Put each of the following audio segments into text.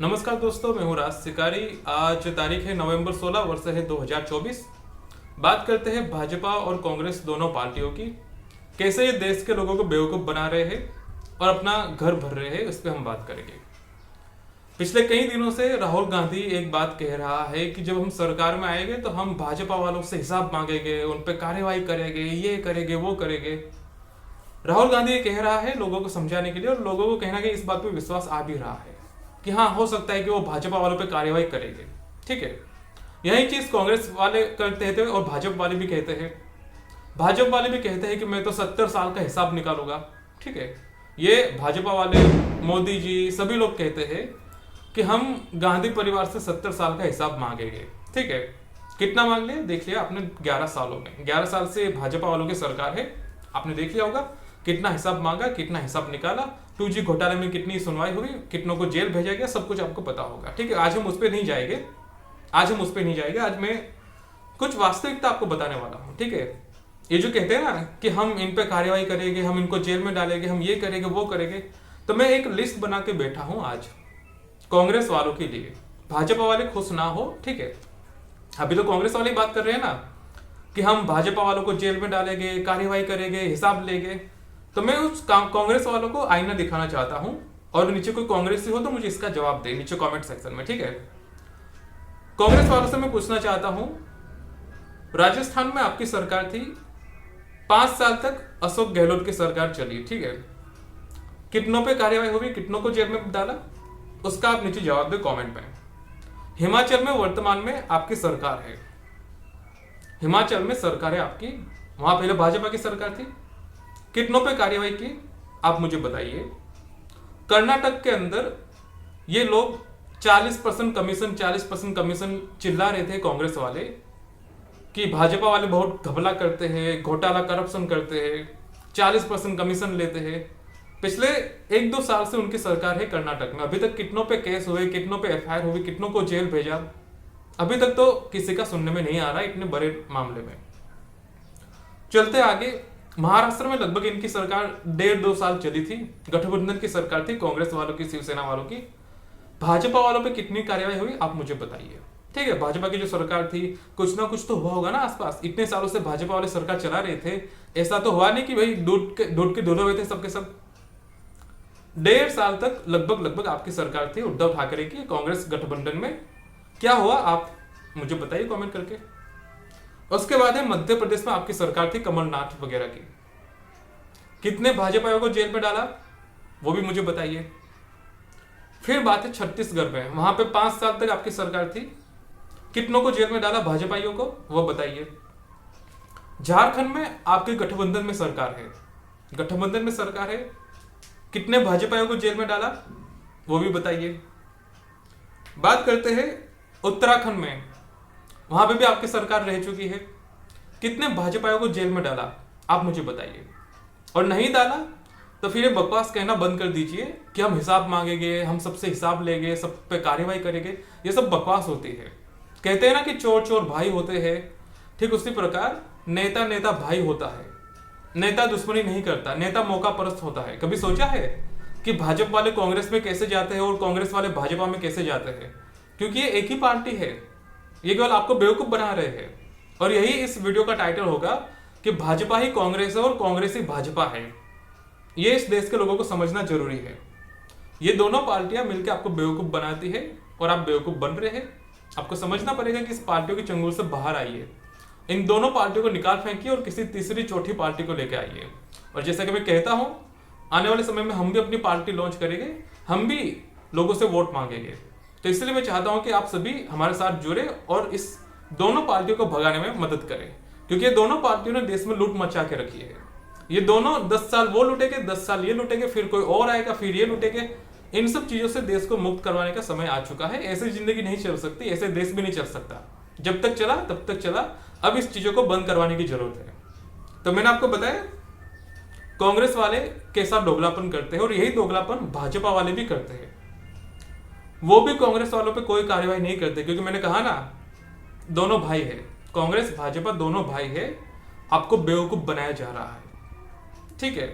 नमस्कार दोस्तों, मैं हूँ राज शिकारी। आज तारीख है नवंबर 16, वर्ष है 2024। बात करते हैं भाजपा और कांग्रेस दोनों पार्टियों की। कैसे ये देश के लोगों को बेवकूफ़ बना रहे हैं और अपना घर भर रहे हैं, इस पर हम बात करेंगे। पिछले कई दिनों से राहुल गांधी एक बात कह रहा है कि जब हम सरकार में आएंगे तो हम भाजपा वालों से हिसाब मांगेंगे, उन पर कार्यवाही करेंगे, ये करेंगे, वो करेंगे। राहुल गांधी ये कह रहा है लोगों को समझाने के लिए, और लोगों को कहना कि इस बात पे विश्वास आ भी रहा है कि हाँ, हो सकता है कि वो भाजपा वालों पे कार्यवाही करेंगे। ठीक है, यही चीज कांग्रेस वाले करते थे और भाजपा वाले भी कहते हैं। भाजपा वाले भी कहते हैं कि मैं तो 70 साल का हिसाब निकालूंगा। ठीक है, ये भाजपा वाले, मोदी जी, सभी लोग कहते हैं कि हम गांधी परिवार से 70 साल का हिसाब मांगेंगे। ठीक है, कितना मांग लिया देख लिया आपने। 11 सालों में, 11 साल से भाजपा वालों की सरकार है, आपने देख लिया होगा कितना हिसाब मांगा, कितना हिसाब निकाला। 2G घोटाले में कितनी सुनवाई हुई, कितनों को जेल भेजा गया, सब कुछ आपको पता होगा। ठीक है, आज हम उस पर नहीं जाएंगे, आज मैं कुछ वास्तविकता आपको बताने वाला हूँ। ठीक है, ये जो कहते हैं ना कि हम इन पे कार्यवाही करेंगे, हम इनको जेल में डालेंगे, हम ये करेंगे, वो करेंगे, तो मैं एक लिस्ट बना के बैठा हूँ आज कांग्रेस वालों के लिए। भाजपा वाले खुश ना हो, ठीक है। अभी तो कांग्रेस वाले बात कर रहे हैं ना कि हम भाजपा वालों को जेल में डालेंगे, कार्यवाही करेंगे, हिसाब लेंगे। तो मैं उस कांग्रेस वालों को आईना दिखाना चाहता हूं, और नीचे कोई कांग्रेसी हो तो मुझे इसका जवाब दे नीचे कमेंट सेक्शन में। ठीक है, कांग्रेस वालों से मैं पूछना चाहता हूं, राजस्थान में आपकी सरकार थी, 5 साल तक अशोक गहलोत की सरकार चली। ठीक है, कितनों पे कार्यवाही हुई, कितनों को जेल में डाला, उसका आप नीचे जवाब दे कमेंट में। हिमाचल में वर्तमान में आपकी सरकार है, हिमाचल में सरकार है आपकी, वहां पहले भाजपा की सरकार थी, कितनों पे कार्यवाही की आप मुझे बताइए। कर्नाटक के अंदर ये लोग 40% कमीशन, 40% कमीशन चिल्ला रहे थे कांग्रेस वाले कि भाजपा वाले बहुत घपला करते हैं, घोटाला, करप्शन करते हैं, 40% कमीशन लेते हैं। पिछले 1-2 साल से उनकी सरकार है कर्नाटक में, अभी तक कितनों पे केस हुए, कितनों पे FIR हुई, कितनों को जेल भेजा, अभी तक तो किसी का सुनने में नहीं आ रहा इतने बड़े मामले में। चलते आगे, महाराष्ट्र में लगभग इनकी सरकार 1.5-2 साल चली थी, गठबंधन की सरकार थी, कांग्रेस वालों की, शिवसेना वालों की। भाजपा वालों पे कितनी कार्यवाही हुई आप मुझे बताइए। ठीक है, भाजपा की जो सरकार थी, कुछ ना कुछ तो हुआ होगा ना आसपास। इतने सालों से भाजपा वाले सरकार चला रहे थे, ऐसा तो हुआ नहीं कि भाई दूध के धुले हुए थे सबके सब। 1.5 साल तक लगभग आपकी सरकार थी उद्धव ठाकरे की, कांग्रेस गठबंधन में। क्या हुआ आप मुझे बताइए कमेंट करके। उसके बाद है मध्य प्रदेश में आपकी सरकार थी, कमलनाथ वगैरह की, कितने भाजपाइयों को जेल में डाला वो भी मुझे बताइए। फिर बात है छत्तीसगढ़ में, वहां पे 5 साल तक आपकी सरकार थी, कितनों को जेल में डाला भाजपाइयों को वो बताइए। झारखंड में आपके गठबंधन में सरकार है, गठबंधन में सरकार है, कितने भाजपाइयों को जेल में डाला वो भी बताइए। बात करते हैं उत्तराखंड में, वहां पे भी आपकी सरकार रह चुकी है, कितने भाजपाइयों को जेल में डाला आप मुझे बताइए। और नहीं डाला तो फिर ये बकवास कहना बंद कर दीजिए कि हम हिसाब मांगेंगे, हम सबसे हिसाब लेंगे, सब पे कार्रवाई करेंगे। ये सब बकवास होती है। कहते हैं ना कि चोर चोर भाई होते हैं, ठीक उसी प्रकार नेता नेता भाई होता है। नेता दुश्मनी नहीं करता, नेता मौका परस्त होता है। कभी सोचा है कि भाजपा वाले कांग्रेस में कैसे जाते हैं और कांग्रेस वाले भाजपा में कैसे जाते हैं? क्योंकि ये एक ही पार्टी है, ये केवल आपको बेवकूफ बना रहे हैं। और यही इस वीडियो का टाइटल होगा कि भाजपा ही कांग्रेस है और कांग्रेस ही भाजपा है। ये इस देश के लोगों को समझना जरूरी है। ये दोनों पार्टियां मिलकर आपको बेवकूफ बनाती है और आप बेवकूफ बन रहे हैं। आपको समझना पड़ेगा कि इस पार्टियों की चंगुल से बाहर आइए, इन दोनों पार्टियों को निकाल फेंकिए और किसी तीसरी चौथी पार्टी को लेकर आइए। और जैसा कि मैं कहता हूं, आने वाले समय में हम भी अपनी पार्टी लॉन्च करेंगे, हम भी लोगों से वोट मांगेंगे। तो इसलिए मैं चाहता हूं कि आप सभी हमारे साथ जुड़े और इस दोनों पार्टियों को भगाने में मदद करें, क्योंकि ये दोनों पार्टियों ने देश में लूट मचा के रखी है। ये दोनों 10 साल वो लूटेंगे, 10 साल ये लूटेंगे, फिर कोई और आएगा, फिर ये लूटेंगे। इन सब चीजों से देश को मुक्त करवाने का समय आ चुका है। ऐसी जिंदगी नहीं चल सकती, ऐसे देश भी नहीं चल सकता। जब तक चला तब तक चला, अब इस चीजों को बंद करवाने की जरूरत है। तो मैंने आपको बताया कांग्रेस वाले कैसा दोगलापन करते हैं, और यही दोगलापन भाजपा वाले भी करते हैं। वो भी कांग्रेस वालों पे कोई कार्रवाई नहीं करते, क्योंकि मैंने कहा ना, दोनों भाई है, कांग्रेस भाजपा दोनों भाई है। आपको बेवकूफ बनाया जा रहा है। ठीक है,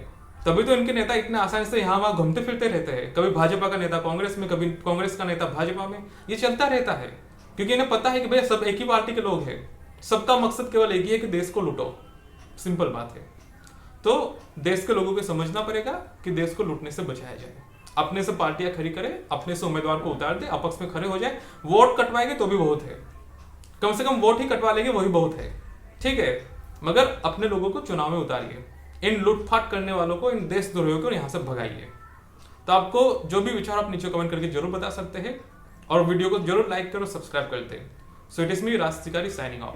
तभी तो इनके नेता इतने आसानी से यहाँ वहां घूमते फिरते रहते हैं, कभी भाजपा का नेता कांग्रेस में, कभी कांग्रेस का नेता भाजपा में, ये चलता रहता है क्योंकि इन्हें पता है कि भैया सब एक ही पार्टी के लोग हैं, सबका मकसद केवल एक ही है कि देश को लूटो। सिंपल बात है। तो देश के लोगों को समझना पड़ेगा कि देश को लूटने से बचाया जाए, अपने से पार्टियां खड़ी करें, अपने से उम्मीदवार को उतार दे, अपक्ष में खड़े हो जाए, वोट कटवाएंगे तो भी बहुत है, कम से कम वोट ही कटवा लेंगे वही बहुत है, ठीक है, मगर अपने लोगों को चुनाव में उतारिए, इन लूटपाट करने वालों को, इन देशद्रोहियों को यहाँ से भगाइए। तो आपको जो भी विचार आप नीचे कमेंट करके जरूर बता सकते हैं और वीडियो को जरूर लाइक करो, सब्सक्राइब करते हैं। सो इट इज मी राज शिकारी साइनिंग ऑफ।